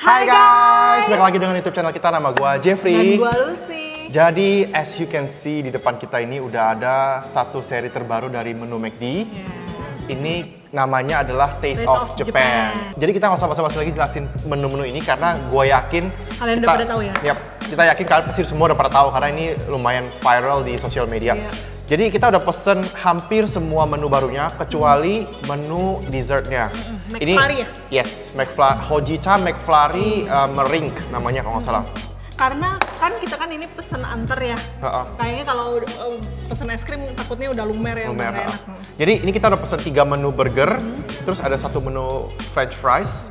Hai guys, balik lagi dengan YouTube channel kita. Nama gua Jeffrey. Dan gua Lucy. Jadi, as you can see di depan kita ini udah ada satu seri terbaru dari menu McD. Ini namanya adalah Taste of Japan. Jadi kita nggak usah basa-basi lagi jelasin menu-menu ini karena gue yakin kalian udah pada tahu ya? Yap, kita yakin kalian pasti semua udah pada tahu karena ini lumayan viral di sosial media. Jadi kita udah pesen hampir semua menu barunya kecuali menu dessertnya. McFlurry ya? Yes, McFlurry, Hojicha McFlurry meringue namanya kalau nggak salah. Karena kan kita kan ini pesen antar ya. Kayaknya kalau pesen es krim takutnya udah lumer ya. Lumer, enak. Jadi ini kita udah pesen 3 menu burger, terus ada 1 menu french fries,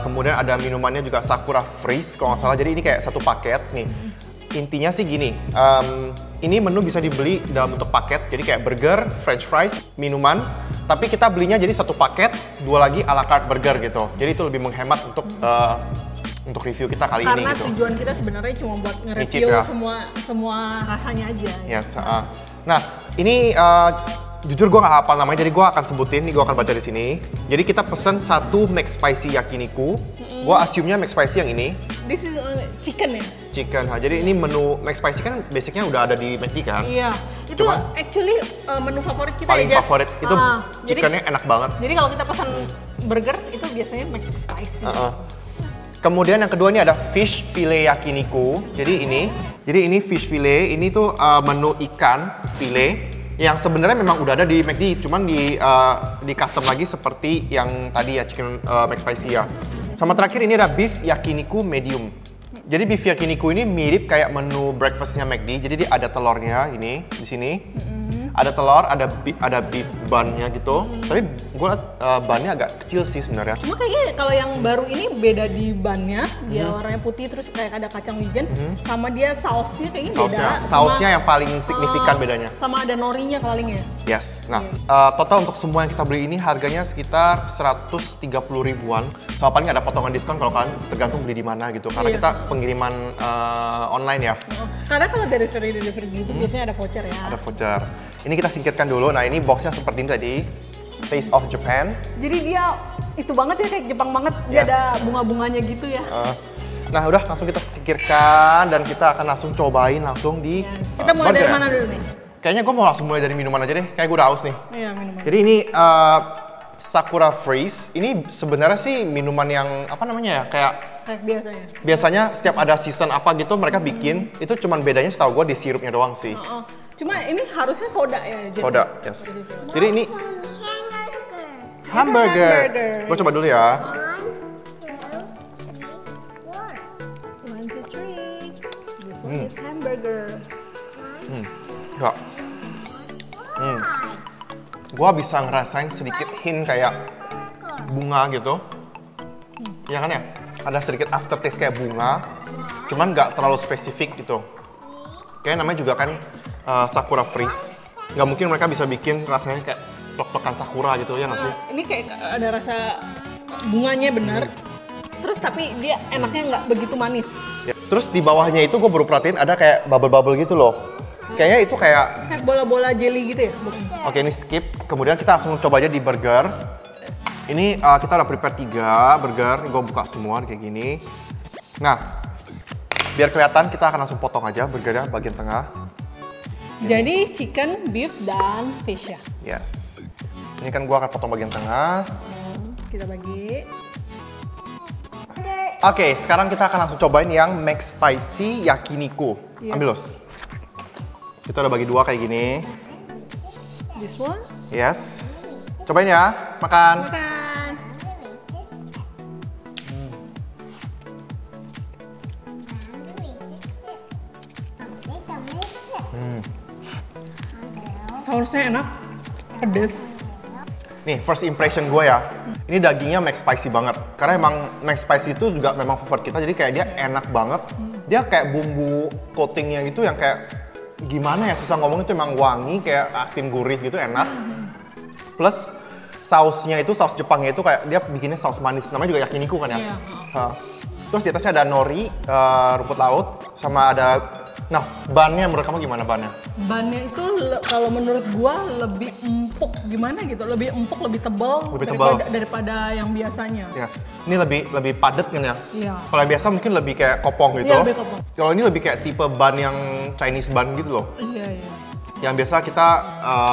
kemudian ada minumannya juga Sakura Freeze kalau nggak salah. Jadi ini kayak satu paket nih. Intinya sih gini, ini menu bisa dibeli dalam bentuk paket, jadi kayak burger, french fries, minuman, tapi kita belinya jadi satu paket, 2 lagi a la carte burger gitu. Jadi itu lebih menghemat untuk review kita kali ini gitu. Karena tujuan kita sebenarnya cuma buat nge-review ya. semua rasanya aja. Yes, nah, ini jujur gue nggak hafal namanya, jadi gue akan sebutin, nih gue akan baca di sini. Jadi kita pesen 1 McSpicy yakiniku. Gue assume-nya McSpicy yang ini. This is chicken ya? Chicken, jadi ini menu McSpicy kan basicnya udah ada di McD kan? Iya, itu actually menu favorit kita paling ya, favorit, itu chickennya enak banget. Jadi kalau kita pesan burger, itu biasanya McSpicy. Kemudian yang kedua ini ada fish fillet yakiniku. Jadi ini fish fillet, ini tuh menu ikan fillet yang sebenarnya memang udah ada di McD, cuman di custom lagi seperti yang tadi ya, chicken McSpicy ya. Sama terakhir ini ada beef yakiniku medium. Jadi beef yakiniku ini mirip kayak menu breakfastnya McD. Jadi dia ada telurnya ini di sini. Ada telur, ada beef bun-nya gitu. Tapi gue liat bun-nya agak kecil sih sebenarnya. Cuma kayaknya kalau yang baru ini beda di bun-nya. Dia warnanya putih terus kayak ada kacang wijen. Sama dia sausnya kayaknya beda. Sausnya yang paling signifikan bedanya. Sama ada norinya paling ya. Yes. Nah, total untuk semua yang kita beli ini harganya sekitar 130 ribuan. Sama paling ada potongan diskon kalau kalian tergantung beli di mana gitu. Karena kita pengiriman online ya. Karena kalau delivery gitu biasanya ada voucher ya. Ada voucher. Ini kita singkirkan dulu. Nah, ini boxnya seperti ini tadi. Taste of Japan. Jadi dia itu banget ya, kayak Jepang banget. Dia ada bunga-bunganya gitu ya. Nah, udah langsung kita singkirkan dan kita akan langsung cobain langsung di Kita mulai dari mana dulu nih? Kayaknya gue mau langsung mulai dari minuman aja deh. Kayak gue udah haus nih. Iya, minuman. Jadi ini Sakura Freeze. Ini sebenarnya sih minuman yang apa namanya ya? Kayak biasanya. Biasanya setiap ada season apa gitu mereka bikin. Itu cuman bedanya setahu gue di sirupnya doang sih. Cuma ini harusnya soda ya. Soda, yes. Jadi ini hamburger. Gue coba dulu ya. 1, 2, 3. This one is hamburger. Enggak. Gua bisa ngerasain sedikit hint kayak bunga gitu. Ya kan ya? Ada sedikit aftertaste kayak bunga. Cuman nggak terlalu spesifik gitu. Kayak namanya juga kan Sakura Freeze. Nggak mungkin mereka bisa bikin rasanya kayak plek-plekan sakura gitu ya nggak sih? Ini kayak ada rasa bunganya bener. Terus tapi dia enaknya nggak begitu manis. Ya. Terus di bawahnya itu gue baru perhatiin ada kayak bubble-bubble gitu loh. Kayaknya itu kayak bola-bola jelly gitu ya? Oke, ini skip. Kemudian kita langsung coba aja di burger. Ini kita udah prepare 3 burger. Gue buka semua kayak gini. Nah, biar kelihatan kita akan langsung potong aja burgernya bagian tengah. Jadi chicken, beef, dan fish ya? Yes. Ini kan gue akan potong bagian tengah. Kita bagi. Oke, sekarang kita akan langsung cobain yang McSpicy yakiniku. Ambil los. Kita udah bagi 2 kayak gini. This one? Yes. Cobain ya, makan. Makan. Sausnya enak, pedes. Nih, first impression gue ya. Ini dagingnya McSpicy banget. Karena emang McSpicy itu juga memang favorit kita, jadi kayak dia enak banget. Dia kayak bumbu coatingnya gitu yang kayak gimana ya, susah ngomong, itu emang wangi, kayak asin gurih gitu, enak. Plus sausnya itu, saus Jepangnya itu kayak dia bikinnya saus manis, namanya juga yakiniku kan ya. Terus di atasnya ada nori, rumput laut, sama ada Nah, bannya menurut kamu gimana bannya? Bannya itu kalau menurut gua lebih empuk empuk gimana gitu, lebih empuk, lebih tebal daripada yang biasanya. Yes. Ini lebih padat kan ya? Iya. Kalau yang biasa mungkin lebih kayak kopong gitu. Iya, lebih kopong. Kalau ini lebih kayak tipe bun yang Chinese bun gitu loh. Iya, iya. Yang biasa kita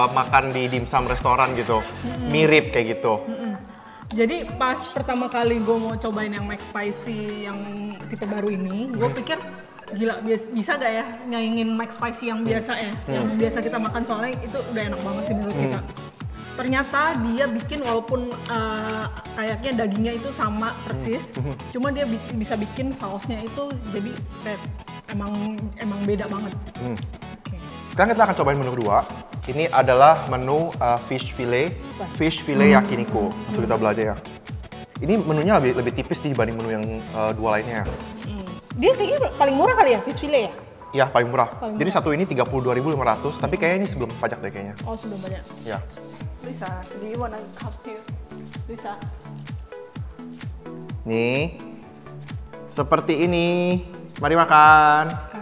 makan di dimsum restoran gitu. Mirip kayak gitu. Jadi pas pertama kali gue mau cobain yang McSpicy yang tipe baru ini, gue pikir gila bisa gak ya nyaingin McSpicy yang biasa ya, yang biasa kita makan, soalnya itu udah enak banget sih menurut kita. Ternyata dia bikin walaupun kayaknya dagingnya itu sama persis, cuma dia bisa bikin sausnya itu jadi kayak emang beda banget. Okay. Sekarang kita akan cobain menu kedua. Ini adalah menu fish fillet yakiniku. Langsung kita belajar ya. Ini menunya lebih tipis dibanding menu yang dua lainnya. Dia kayaknya paling murah kali ya, fish fillet ya? Iya, paling murah. Jadi satu ini 32.500, tapi kayaknya ini sebelum pajak deh kayaknya. Oh, sebelum pajak. Ya. Lisa, do you wanna help you? Lisa. Nih, seperti ini. Mari makan.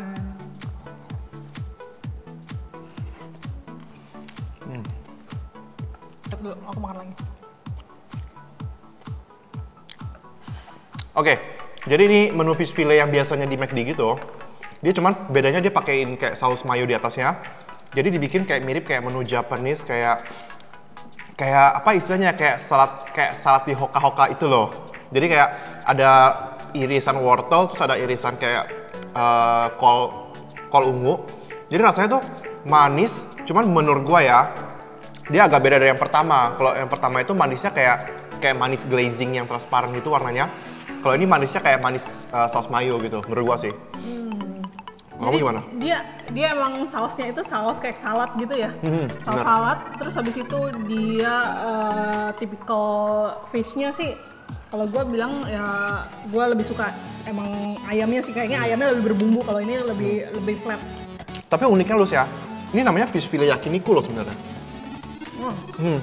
Dulu, aku makan lagi. Oke, jadi ini menu fish fillet yang biasanya di McD gitu. Dia cuman bedanya dia pakein kayak saus mayo di atasnya. Jadi dibikin kayak mirip kayak menu Japanese, kayak apa istilahnya, kayak salad di hoka-hoka itu loh. Jadi kayak ada irisan wortel, terus ada irisan kayak kol ungu. Jadi rasanya tuh manis, cuman menurut gua ya dia agak beda dari yang pertama. Kalau yang pertama itu manisnya kayak manis glazing yang transparan gitu warnanya. Kalau ini manisnya kayak manis saus mayo gitu, menurut gua sih. Kamu gimana? Dia emang sausnya itu saus kayak salad gitu ya. Saus salad, terus habis itu dia typical fish-nya sih. Kalau gua bilang ya gua lebih suka emang ayamnya sih, kayaknya ayamnya lebih berbumbu, kalau ini lebih flat. Tapi uniknya Lus ya, ini namanya fish fillet yakiniku loh sebenarnya.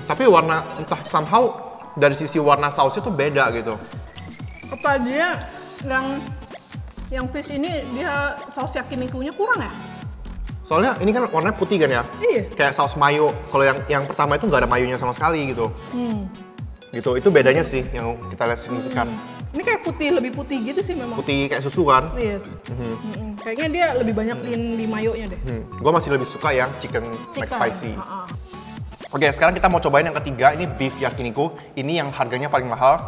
Tapi warna entah somehow dari sisi warna sausnya tuh beda gitu. Apa dia yang fish ini dia saus yakinikunya kurang ya? Soalnya ini kan warnanya putih kan ya? Iya. Kayak saus mayo. Kalau yang pertama itu nggak ada mayonya sama sekali gitu. Gitu, itu bedanya sih yang kita lihat signifikan. Ini kayak lebih putih gitu sih memang. Putih kayak susu kan? Yes. Kayaknya dia lebih banyak di mayonya deh. Gue masih lebih suka yang chicken McSpicy. Oke, sekarang kita mau cobain yang ketiga, ini beef yakiniku. Ini yang harganya paling mahal.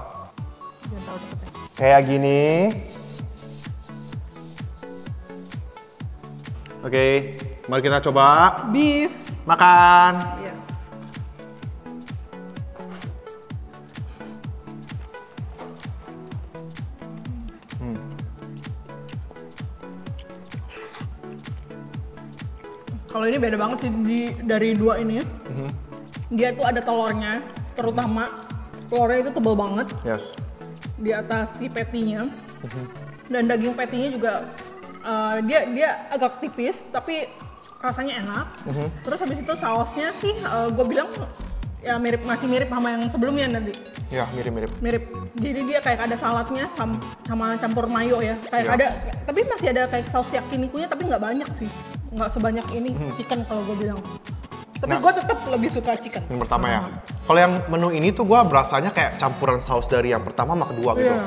Kayak gini. Oke, mari kita coba. Beef. Makan. Yes. Kalau ini beda banget sih dari dua ini. Dia tuh ada telurnya, terutama telurnya itu tebal banget. Yes. Di atas si patty-nya. Dan daging patty-nya juga dia agak tipis tapi rasanya enak. Terus habis itu sausnya sih gue bilang ya masih mirip sama yang sebelumnya tadi. Ya, mirip. Mirip. Jadi dia kayak ada saladnya sama campur mayo ya. Kayak ada, tapi masih ada kayak saus yakinikunya tapi nggak banyak sih. Nggak sebanyak ini chicken kalau gue bilang. Tapi gue tetap lebih suka chicken. Yang pertama ya. Kalau yang menu ini tuh gue berasanya kayak campuran saus dari yang pertama sama kedua gitu.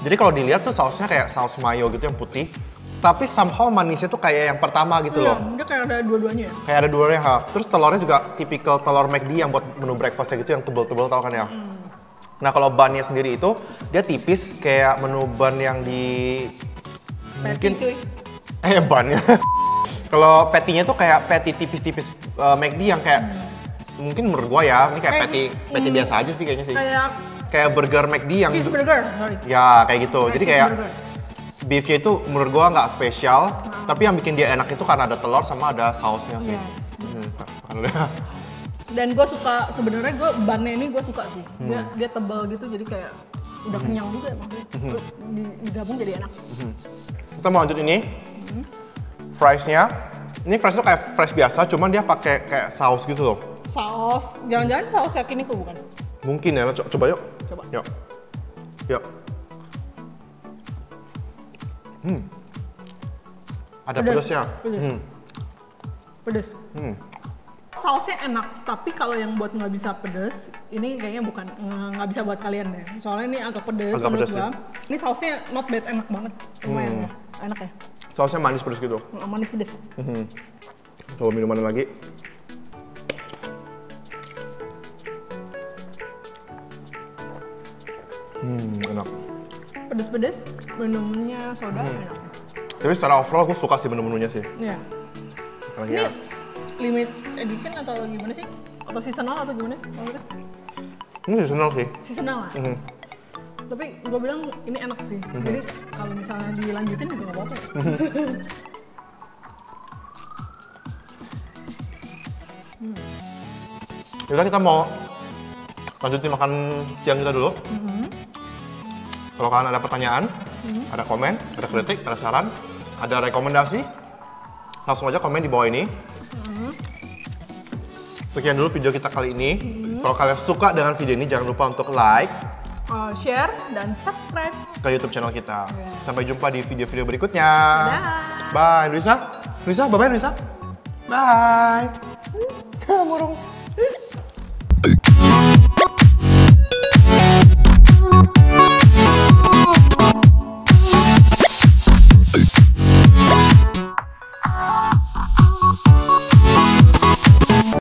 Jadi kalau dilihat tuh sausnya kayak saus mayo gitu yang putih. Tapi somehow manisnya tuh kayak yang pertama gitu loh. Dia kayak ada dua-duanya ya? Kayak ada dua-duanya. Terus telurnya juga tipikal telur McD yang buat menu breakfastnya gitu, yang tebel-tebel tau kan ya. Nah kalau bunnya sendiri itu dia tipis kayak menu bun yang di mungkin bunnya. Kalau patty-nya tuh kayak patty tipis-tipis McD yang kayak mungkin menurut gua ya, ini kayak patty biasa aja sih kayaknya sih. Kayak burger McD yang cheeseburger, sorry. Ya kayak gitu. Jadi kayak beefnya itu menurut gua nggak spesial, tapi yang bikin dia enak itu karena ada telur sama ada sausnya sih. Yes. Dan gue suka, sebenarnya bunnya ini gue suka sih. Dia tebal gitu, jadi kayak udah kenyang juga emang. Digabung jadi enak. Kita mau lanjut ini. Fries-nya. Ini fries tuh kayak fries biasa, cuman dia pakai kayak saus gitu loh. Saus? Jangan-jangan saus yakiniku bukan? Mungkin ya, coba yuk. Coba. Yuk. Ada pedesnya. Pedes. sausnya enak, tapi kalau yang buat nggak bisa pedes, ini kayaknya bukan nggak bisa buat kalian deh. Soalnya ini agak pedes menurut gua. Ini sausnya not bad, enak banget, lumayan enak ya. Sausnya manis pedes gitu. Manis pedes. Coba minuman lagi. Enak. Pedes-pedes, minumnya soda enak. Tapi secara overall aku suka sih menu-menunya sih. Iya. Ini limit edition atau gimana sih? Atau seasonal atau gimana sih? Ini seasonal sih. Seasonal lah. Tapi gue bilang ini enak sih. Jadi kalau misalnya dilanjutin juga nggak apa-apa. Yaudah kita mau lanjutin makan siang kita dulu. Kalau kalian ada pertanyaan, ada komen, ada kritik, ada saran, ada rekomendasi, langsung aja komen di bawah ini. Sekian dulu video kita kali ini. Kalau kalian suka dengan video ini, jangan lupa untuk like, share, dan subscribe ke YouTube channel kita. Sampai jumpa di video-video berikutnya. Dadah. Bye, Luisa. Luisa, bye-bye Luisa. Bye. Burung.